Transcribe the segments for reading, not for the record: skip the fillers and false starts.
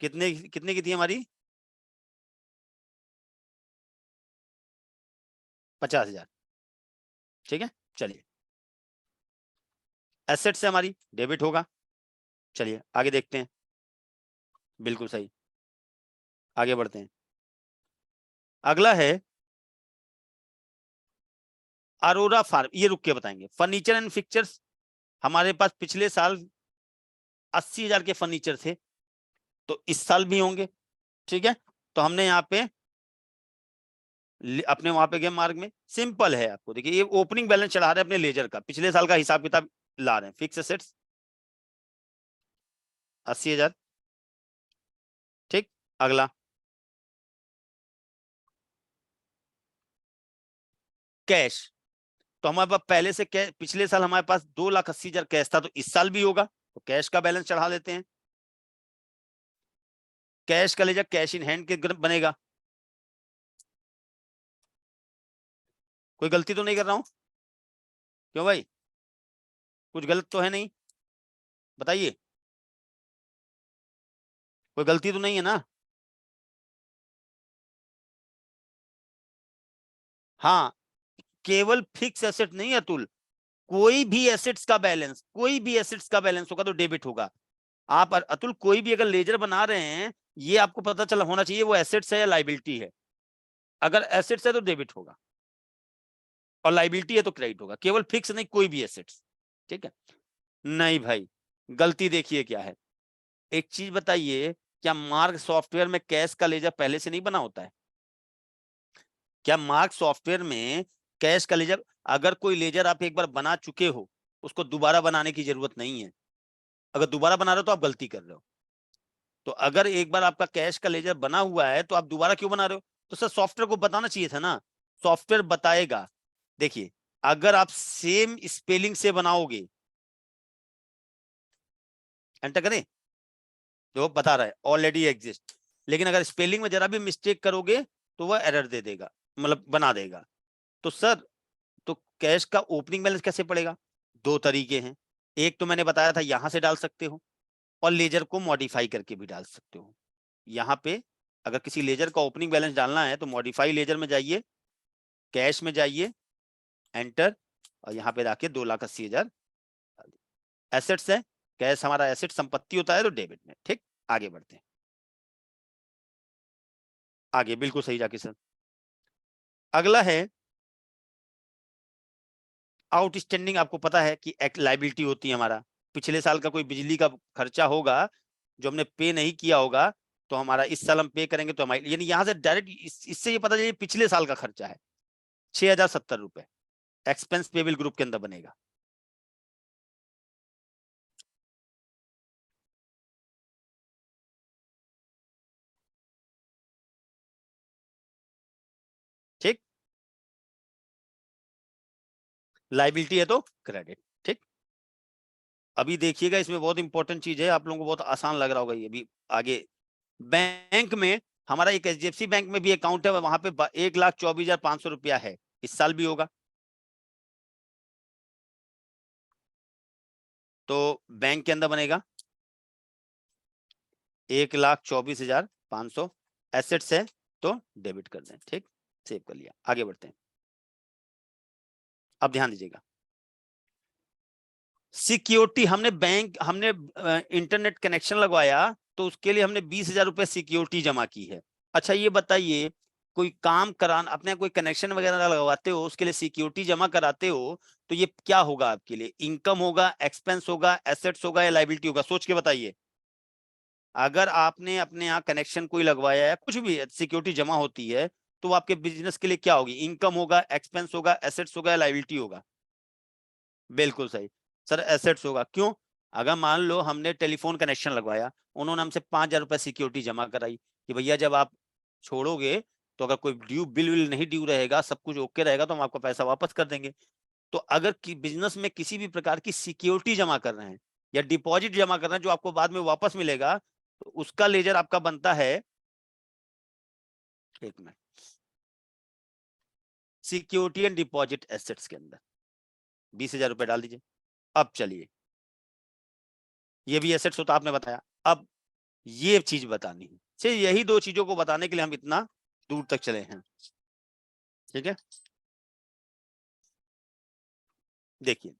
कितने कितने की थी हमारी? 50,000। ठीक है, चलिए एसेट से हमारी डेबिट होगा। चलिए आगे देखते हैं। बिल्कुल सही, आगे बढ़ते हैं। अगला है अरोरा फार्म, ये रुक के बताएंगे। फर्नीचर एंड फिक्चर्स, हमारे पास पिछले साल 80,000 के फर्नीचर थे, तो इस साल भी होंगे। ठीक है, तो हमने यहाँ पे अपने वहां पे गए मार्ग में, सिंपल है। आपको देखिए ये ओपनिंग बैलेंस चढ़ा रहे हैं अपने लेजर का, पिछले साल का हिसाब किताब ला रहे हैं। Fix assets 80,000। ठीक, अगला कैश। तो हमारे पास पहले से कैश, पिछले साल हमारे पास 2,80,000 कैश था, तो इस साल भी होगा, तो कैश का बैलेंस चढ़ा देते हैं। कैश का लेजर कैश इन हैंड के बनेगा। कोई गलती तो नहीं कर रहा हूं? क्यों भाई, कुछ गलत तो है नहीं? बताइए, कोई गलती तो नहीं है ना? हाँ, केवल फिक्स एसेट नहीं अतुल, कोई भी एसेट्स का बैलेंस, कोई भी एसेट्स का बैलेंस होगा तो डेबिट होगा। आप अतुल कोई भी अगर लेजर बना रहे हैं, ये आपको पता चला होना चाहिए वो एसेट्स है या लाइबिलिटी है। अगर एसेट्स है तो डेबिट होगा, और लाइबिलिटी है तो क्रेडिट होगा। केवल फिक्स नहीं, कोई भी एसेट्स। ठीक है, नहीं भाई, गलती देखिए क्या है। एक चीज बताइए, क्या मार्क सॉफ्टवेयर में कैश का लेजर पहले से नहीं बना होता है? क्या मार्क सॉफ्टवेयर में कैश का लेजर, अगर कोई लेजर आप एक बार बना चुके हो, उसको दोबारा बनाने की जरूरत नहीं है। अगर दोबारा बना रहे हो तो आप गलती कर रहे हो। तो अगर एक बार आपका कैश का लेजर बना हुआ है तो आप दोबारा क्यों बना रहे हो? तो सर सॉफ्टवेयर को बताना चाहिए था ना, सॉफ्टवेयर बताएगा। देखिए, अगर आप सेम स्पेलिंग से बनाओगे, एंटर करें, जो बता रहा है ऑलरेडी एग्जिस्ट, लेकिन अगर स्पेलिंग में जरा भी मिस्टेक करोगे तो वह एरर दे देगा, मतलब बना देगा। तो सर, तो कैश का ओपनिंग बैलेंस कैसे पड़ेगा? दो तरीके हैं। एक तो मैंने बताया था, यहां से डाल सकते हो, और लेजर को मॉडिफाई करके भी डाल सकते हो। यहाँ पे अगर किसी लेजर का ओपनिंग बैलेंस डालना है तो मॉडिफाई लेजर में जाइए, कैश में जाइए, एंटर, और यहाँ पे जाके 2,80,000 एसेट्स है। कैश हमारा एसेट संपत्ति होता है तो डेबिट में। ठीक, आगे बढ़ते हैं। आगे बिल्कुल सही जाके सर। अगला है आउटस्टैंडिंग। आपको पता है कि एक लाइबिलिटी होती है हमारा, पिछले साल का कोई बिजली का खर्चा होगा जो हमने पे नहीं किया होगा, तो हमारा इस साल हम पे करेंगे, तो हमारी यानी यहां से डायरेक्ट इससे ये पता चलिए पिछले साल का खर्चा है 6,070 रुपए, एक्सपेंस पेबल ग्रुप के अंदर बनेगा। ठीक, लाइबिलिटी है तो क्रेडिट। ठीक, अभी देखिएगा, इसमें बहुत इंपॉर्टेंट चीज है, आप लोगों को बहुत आसान लग रहा होगा ये अभी। आगे बैंक में, हमारा एक एचडीएफसी बैंक में भी अकाउंट है, वहां पे 1,24,500 रुपया है, इस साल भी होगा। तो बैंक के अंदर बनेगा 1,24,500, एसेट्स है तो डेबिट कर दें। ठीक, सेव कर लिया, आगे बढ़ते हैं। अब ध्यान दीजिएगा, सिक्योरिटी, हमने इंटरनेट कनेक्शन लगवाया, तो उसके लिए हमने 20,000 रुपए सिक्योरिटी जमा की है। अच्छा ये बताइए, कोई काम कराना, अपने कोई कनेक्शन वगैरह लगवाते हो, उसके लिए सिक्योरिटी जमा कराते हो, तो ये क्या होगा आपके लिए? इनकम होगा, एक्सपेंस होगा, एसेट्स होगा, या लाइबिलिटी होगा? सोच के बताइए। अगर आपने अपने यहाँ कनेक्शन कोई लगवाया है, कुछ भी सिक्योरिटी जमा होती है, तो वो आपके बिजनेस के लिए क्या होगी? इनकम होगा, एक्सपेंस होगा, एसेट्स होगा, या लाइबिलिटी होगा? बिल्कुल सही सर, एसेट्स होगा। क्यों? अगर मान लो हमने टेलीफोन कनेक्शन लगवाया, उन्होंने हमसे 5,000 रुपए सिक्योरिटी जमा कराई कि भैया जब आप छोड़ोगे, तो अगर कोई ड्यू बिल विल नहीं ड्यू रहेगा, सब कुछ ओके रहेगा, तो हम आपका पैसा वापस कर देंगे। तो अगर बिजनेस में किसी भी प्रकार की सिक्योरिटी जमा कर रहे हैं, या डिपॉजिट जमा कर रहे हैं जो आपको बाद में वापस मिलेगा, तो उसका लेजर आपका बनता है, एक minute, security and deposit assets के अंदर 20,000 रुपए डाल दीजिए। अब चलिए, ये भी एसेट्स होता आपने बताया। अब ये चीज बतानी है। सिर्फ यही दो चीजों को बताने के लिए हम इतना दूर तक चले हैं। ठीक है, देखिए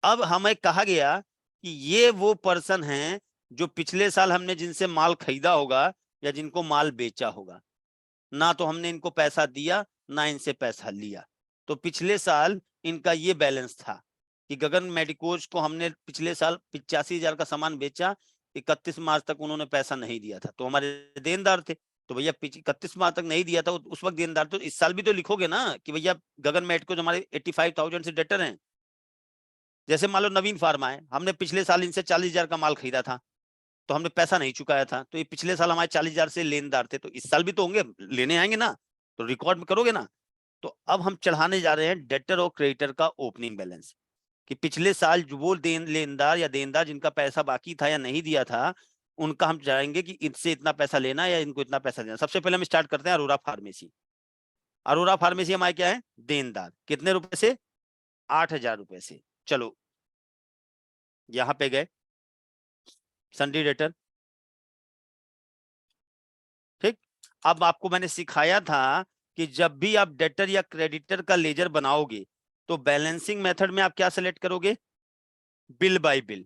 अब हमें कहा गया कि ये वो पर्सन हैं जो पिछले साल हमने जिनसे माल खरीदा होगा या जिनको माल बेचा होगा, ना तो हमने इनको पैसा दिया ना इनसे पैसा लिया। तो पिछले साल इनका ये बैलेंस था कि गगन मेडिकोज को हमने पिछले साल 85,000 का सामान बेचा, 31 मार्च तक उन्होंने पैसा नहीं दिया था, तो हमारे देनदार थे। तो भैया 31 मार्च तक नहीं दिया था उस वक्त देनदार, तो इस साल भी तो लिखोगे ना कि भैया गगन मेडिकोज हमारे 85,000 से डेटर हैं। जैसे मान लो नवीन फार्मा है, हमने पिछले साल इनसे 40,000 का माल खरीदा था, तो हमने पैसा नहीं चुकाया था, तो ये पिछले साल हमारे 40,000 से लेनदार थे, तो इस साल भी तो होंगे, लेने आएंगे ना, तो रिकॉर्ड में करोगे ना। तो अब हम चढ़ाने जा रहे हैं डेटर और क्रेडिटर का ओपनिंग बैलेंस, कि पिछले साल जो वो लेनदार या देनदार जिनका पैसा बाकी था या नहीं दिया था, उनका हम जाएंगे कि इनसे इतना पैसा लेना या इनको इतना पैसा देना। सबसे पहले हम स्टार्ट करते हैं अरोरा फार्मेसी। अरोरा फार्मेसी हमारे क्या है, देनदार, कितने रुपए से, 8,000 रुपए से। चलो यहां पे गए सन्डी डेटर। ठीक, अब आपको मैंने सिखाया था कि जब भी आप डेटर या क्रेडिटर का लेजर बनाओगे तो बैलेंसिंग मेथड में आप क्या सेलेक्ट करोगे, बिल बाय बिल।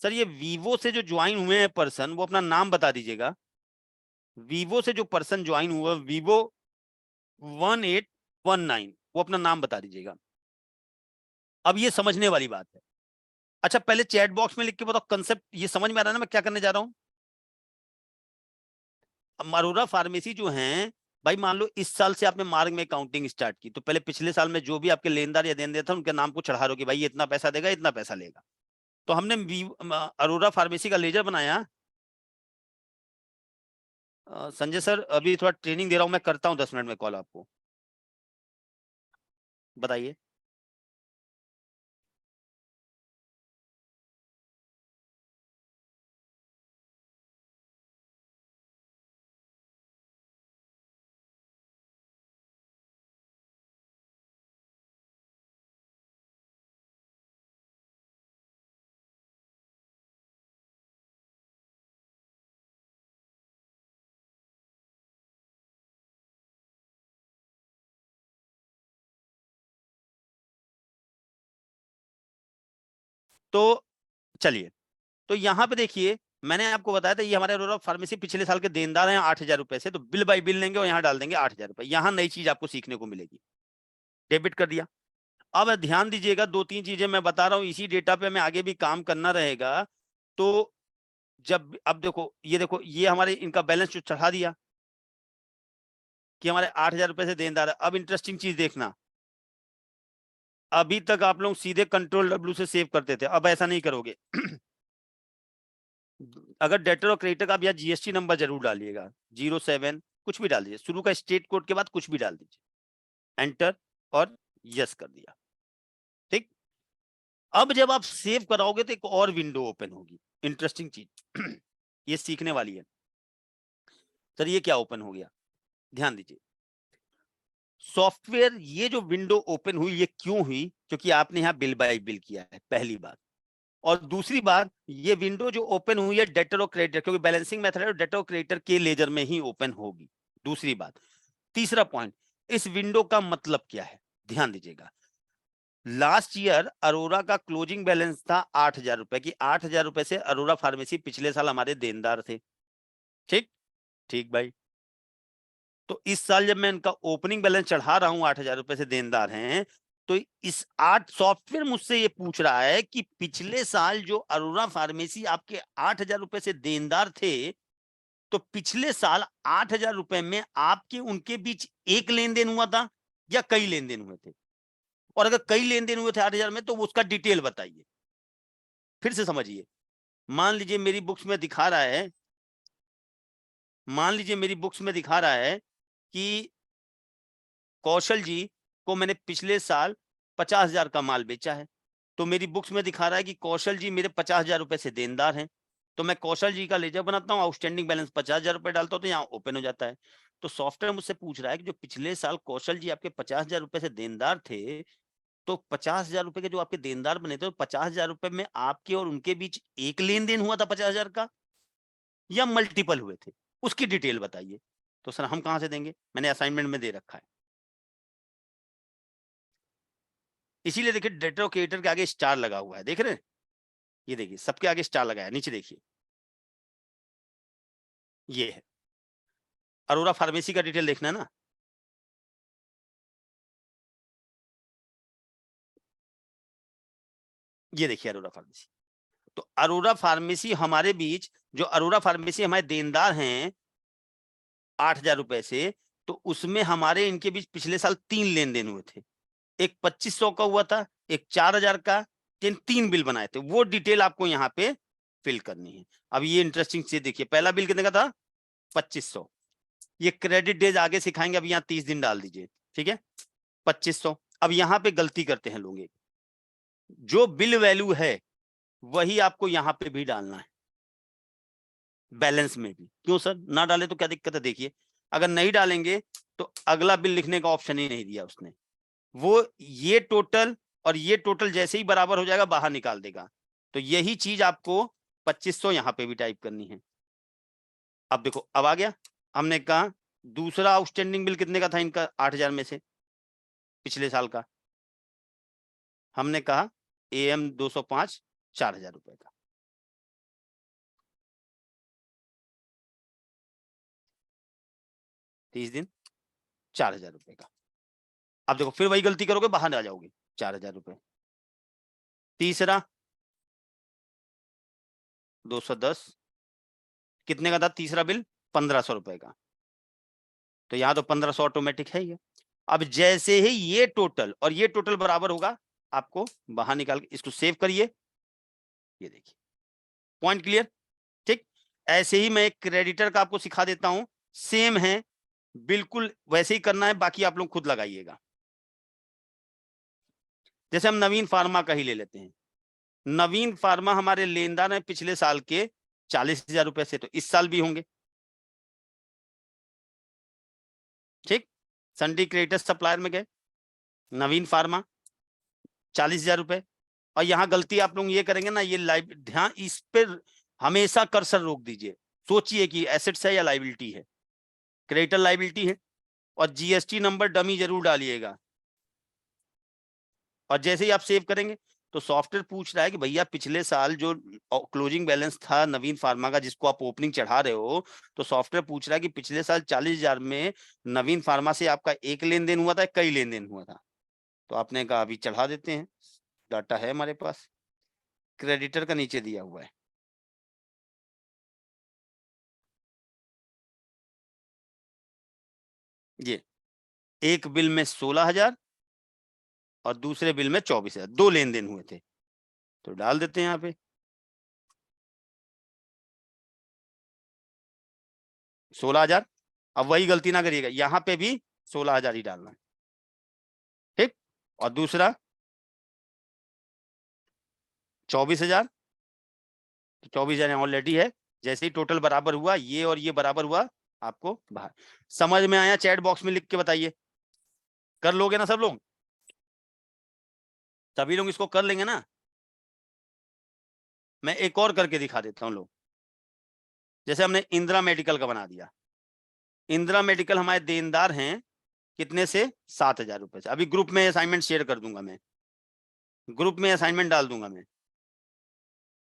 सर ये वीवो से जो ज्वाइन हुए हैं पर्सन, वो अपना नाम बता दीजिएगा। वीवो से जो पर्सन ज्वाइन हुआ, वीवो 1819, वो अपना नाम बता दीजिएगा। अब ये समझने वाली बात है। अच्छा पहले चैट बॉक्स में लिख के बताओ, कंसेप्ट ये समझ में आ रहा है ना मैं क्या करने जा रहा हूं। अरोरा फार्मेसी जो है भाई, मान लो इस साल से आपने मार्ग में काउंटिंग स्टार्ट की, तो पहले पिछले साल में जो भी आपके लेनदार या देनदार था उनके नाम को चढ़ा रहे हो कि भाई ये इतना पैसा देगा इतना पैसा लेगा। तो हमने अरोरा फार्मेसी का लेजर बनाया। संजय सर अभी थोड़ा ट्रेनिंग दे रहा हूं मैं, करता हूं 10 मिनट में कॉल आपको, बताइए। तो चलिए, तो यहाँ पे देखिए मैंने आपको बताया था ये हमारे अरोरा फार्मेसी पिछले साल के देनदार हैं 8,000 रुपए से, तो बिल बाय बिल लेंगे और यहाँ डाल देंगे 8,000 रुपए। यहाँ नई चीज आपको सीखने को मिलेगी, डेबिट कर दिया। अब ध्यान दीजिएगा, दो तीन चीजें मैं बता रहा हूँ, इसी डेटा पे हमें आगे भी काम करना रहेगा। तो जब अब देखो, ये देखो ये हमारे इनका बैलेंस जो चढ़ा दिया कि हमारे 8,000 रुपए से देनदार है। अब इंटरेस्टिंग चीज देखना, अभी तक आप लोग सीधे कंट्रोल डब्ल्यू से सेव करते थे, अब ऐसा नहीं करोगे। अगर डेटर और क्रेडिटर का आप यहाँ जीएसटी नंबर जरूर डालिएगा, 07 कुछ भी डाल दीजिए, शुरू का स्टेट कोड के बाद कुछ भी डाल दीजिए, एंटर और यस कर दिया। ठीक, अब जब आप सेव कराओगे तो एक और विंडो ओपन होगी, इंटरेस्टिंग चीज ये सीखने वाली है। सर ये क्या ओपन हो गया, ध्यान दीजिए। सॉफ्टवेयर ये जो विंडो ओपन हुई ये क्यों हुई, क्योंकि आपने यहाँ बिल बाय बिल किया है, पहली बात। और दूसरी बात, ये विंडो जो ओपन हुई है डेटर और क्रेडिटर, क्योंकि बैलेंसिंग मेथड है, डेटर और क्रेडिटर के लेजर में ही ओपन होगी, दूसरी बात। तीसरा पॉइंट, इस विंडो का मतलब क्या है, ध्यान दीजिएगा। लास्ट ईयर अरोरा का क्लोजिंग बैलेंस था 8,000 रुपए की, 8,000 रुपए से अरोरा फार्मेसी पिछले साल हमारे देनदार थे। ठीक, ठीक भाई। तो इस साल जब मैं इनका ओपनिंग बैलेंस चढ़ा रहा हूं, 8,000 रुपए से देनदार हैं, तो इस आठ सॉफ्टवेयर मुझसे ये पूछ रहा है कि पिछले साल जो अरोरा फार्मेसी आपके 8,000 रुपए से देनदार थे, तो पिछले साल 8,000 रुपए में आपके उनके बीच एक लेन देन हुआ था या कई लेन देन हुए थे, और अगर कई लेन देन हुए थे 8,000 में तो उसका डिटेल बताइए। फिर से समझिए, मान लीजिए मेरी बुक्स में दिखा रहा है, मान लीजिए मेरी बुक्स में दिखा रहा है कि कौशल जी को मैंने पिछले साल 50,000 का माल बेचा है, तो मेरी बुक्स में दिखा रहा है कि कौशल जी मेरे 50,000 रुपए से देनदार हैं। तो मैं कौशल जी का लेजर बनाता हूँ, आउटस्टैंडिंग बैलेंस 50,000 रुपए डालता हूँ, तो यहाँ ओपन हो जाता है। तो सॉफ्टवेयर मुझसे पूछ रहा है कि जो पिछले साल कौशल जी आपके 50,000 रुपए से देनदार थे, तो 50,000 रुपए के जो आपके देनदार बने थे, तो 50,000 रुपए में आपके और उनके बीच एक लेन देन हुआ था 50,000 का, या मल्टीपल हुए थे, उसकी डिटेल बताइए। तो सर हम कहां से देंगे, मैंने असाइनमेंट में दे रखा है। इसीलिए देखिए डेटर और क्रिएटर के आगे स्टार लगा हुआ है, देख रहे हैं, ये देखिए सबके आगे स्टार लगा है, नीचे देखिए ये है। अरोरा फार्मेसी का डिटेल देखना है ना, ये देखिए अरोरा फार्मेसी। तो अरोरा फार्मेसी हमारे बीच, जो अरोरा फार्मेसी हमारे देनदार हैं 8,000 रुपए से, तो उसमें हमारे इनके बीच पिछले साल 3 लेन देन हुए थे। एक 2,500 का हुआ था, एक 4,000 का, 3 बिल बनाए थे, वो डिटेल आपको यहाँ पे फिल करनी है। अब ये इंटरेस्टिंग चीज देखिए, पहला बिल कितने का था, 2,500। ये क्रेडिट डेज आगे सिखाएंगे, अब यहाँ 30 दिन डाल दीजिए, ठीक है, 2,500। अब यहाँ पे गलती करते हैं लोग, जो बिल वैल्यू है वही आपको यहाँ पे भी डालना है, बैलेंस में भी। क्यों सर, ना डाले तो क्या दिक्कत है, देखिए अगर नहीं डालेंगे तो अगला बिल लिखने का ऑप्शन ही नहीं दिया उसने, वो ये टोटल और ये टोटल जैसे ही बराबर हो जाएगा बाहर निकाल देगा। तो यही चीज आपको 2,500 यहाँ पे भी टाइप करनी है। अब देखो अब आ गया, हमने कहा दूसरा आउटस्टैंडिंग बिल कितने का था इनका 8,000 में से, पिछले साल का, हमने कहा AM 205 4,000 रुपए का। तीस दिन 4,000 रुपए का। अब देखो फिर वही गलती करोगे, बाहर आ जाओगे, 4,000 रुपए। तीसरा 210, कितने का था तीसरा बिल, 1,500 रुपए का। तो यहाँ तो 1,500 ऑटोमेटिक है ही है। अब जैसे ही ये टोटल और ये टोटल बराबर होगा, आपको बाहर निकाल के इसको सेव करिए, ये देखिए पॉइंट क्लियर। ठीक, ऐसे ही मैं एक क्रेडिटर का आपको सिखा देता हूं, सेम है, बिल्कुल वैसे ही करना है, बाकी आप लोग खुद लगाइएगा। जैसे हम नवीन फार्मा का ही ले लेते हैं, नवीन फार्मा हमारे लेनदार है पिछले साल के 40,000 रुपए से, तो इस साल भी होंगे। ठीक, सन्डी क्रेडिटर सप्लायर में गए, नवीन फार्मा 40,000 रुपए। और यहाँ गलती आप लोग ये करेंगे ना, ये लाइव ध्यान इस पर हमेशा कर्सर रोक दीजिए, सोचिए कि एसेट्स है या लाइबिलिटी है, क्रेडिटर लाइबिलिटी है, और जीएसटी नंबर डमी जरूर डालिएगा। और जैसे ही आप सेव करेंगे तो सॉफ्टवेयर पूछ रहा है कि भैया पिछले साल जो क्लोजिंग बैलेंस था नवीन फार्मा का, जिसको आप ओपनिंग चढ़ा रहे हो, तो सॉफ्टवेयर पूछ रहा है कि पिछले साल 40,000 में नवीन फार्मा से आपका एक लेन देन हुआ था, कई लेन देन हुआ था। तो आपने कहा अभी चढ़ा देते हैं, डाटा है हमारे पास, क्रेडिटर का नीचे दिया हुआ है, ये एक बिल में 16,000 और दूसरे बिल में 24,000, 2 लेन देन हुए थे, तो डाल देते हैं यहाँ पे 16,000। अब वही गलती ना करिएगा, यहाँ पे भी 16,000 ही डालना है। ठीक, और दूसरा 24,000, तो 24,000 ऑलरेडी है, जैसे ही टोटल बराबर हुआ, ये और ये बराबर हुआ, आपको बाहर। समझ में आया, चैट बॉक्स में लिख के बताइए, कर लोगे ना सब लोग, सभी लोग इसको कर लेंगे ना। मैं एक और करके दिखा देता हूँ लोग, जैसे हमने इंदिरा मेडिकल का बना दिया, इंदिरा मेडिकल हमारे देनदार हैं कितने से, 7,000 रुपए से। अभी ग्रुप में असाइनमेंट शेयर कर दूंगा मैं, ग्रुप में असाइनमेंट डाल दूंगा मैं।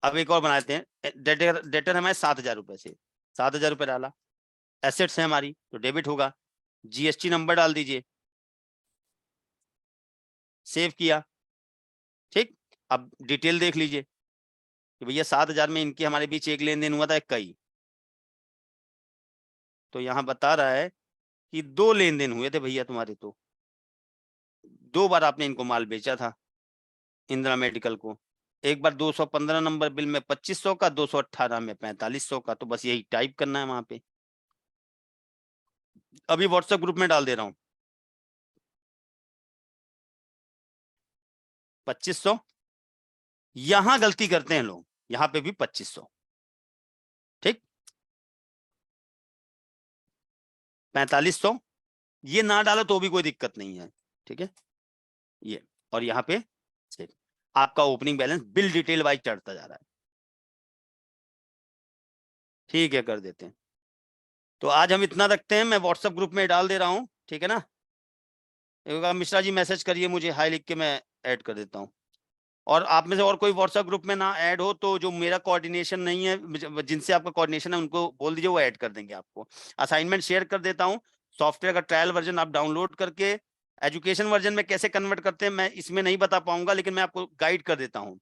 अब एक और बनाते हैं, डेटर डेटर हमारे 7,000 रुपए से, 7,000 रुपए डाला, एसेट्स है हमारी तो डेबिट होगा, जीएसटी नंबर डाल दीजिए, सेव किया। ठीक, अब डिटेल देख लीजिए कि भैया 7,000 में इनके हमारे बीच एक लेन देन हुआ था, कई, तो यहाँ बता रहा है कि 2 लेन देन हुए थे भैया तुम्हारे, तो 2 बार आपने इनको माल बेचा था इंदिरा मेडिकल को, एक बार 215 नंबर बिल में 2,500 का, 218 में 4,500 का, तो बस यही टाइप करना है वहां पे। अभी व्हाट्सएप ग्रुप में डाल दे रहा हूँ, 2,500, यहां गलती करते हैं लोग, यहाँ पे भी 2,500। ठीक, 4,500, ये ना डालो तो भी कोई दिक्कत नहीं है, ठीक है, ये, और यहाँ पे सेव, आपका opening balance bill detail wise चढ़ता जा रहा है। ठीक है, कर देते हैं। तो आज हम इतना रखते हैं, मैं व्हाट्सएप ग्रुप में डाल दे रहा हूँ, ठीक है ना। एक बार मिश्रा जी मैसेज करिए मुझे, हाई लिख के मैं ऐड कर देता हूँ। और आप में से और कोई व्हाट्सएप ग्रुप में ना ऐड हो तो जो मेरा कोऑर्डिनेशन नहीं है, जिनसे आपका कोऑर्डिनेशन है, उनको बोल दीजिए, वो ऐड कर देंगे आपको। असाइनमेंट शेयर कर देता हूँ। सॉफ्टवेयर का ट्रायल वर्जन आप डाउनलोड करके एजुकेशन वर्जन में कैसे कन्वर्ट करते हैं मैं इसमें नहीं बता पाऊंगा, लेकिन मैं आपको गाइड कर देता हूँ।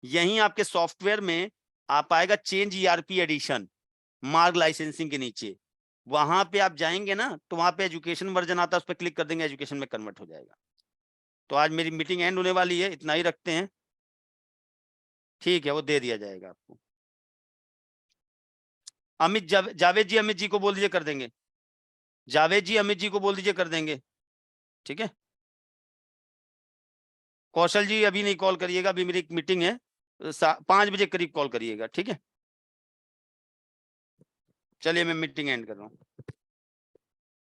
यहीं आपके सॉफ्टवेयर में आप आएगा चेंज ईआरपी एडिशन, मार्ग लाइसेंसिंग के नीचे, वहां पे आप जाएंगे ना तो वहां पे एजुकेशन वर्जन आता है, उस पर क्लिक कर देंगे, एजुकेशन में कन्वर्ट हो जाएगा। तो आज मेरी मीटिंग एंड होने वाली है, इतना ही रखते हैं। ठीक है, वो दे दिया जाएगा आपको। अमित जावेद जी, अमित जी को बोल दीजिए कर देंगे। जावेद जी अमित जी को बोल दीजिए कर देंगे, ठीक है। कौशल जी अभी नहीं कॉल करिएगा, अभी मेरी एक मीटिंग है, 5 बजे करीब कॉल करिएगा, ठीक है। चलिए मैं मीटिंग एंड कर रहा हूँ।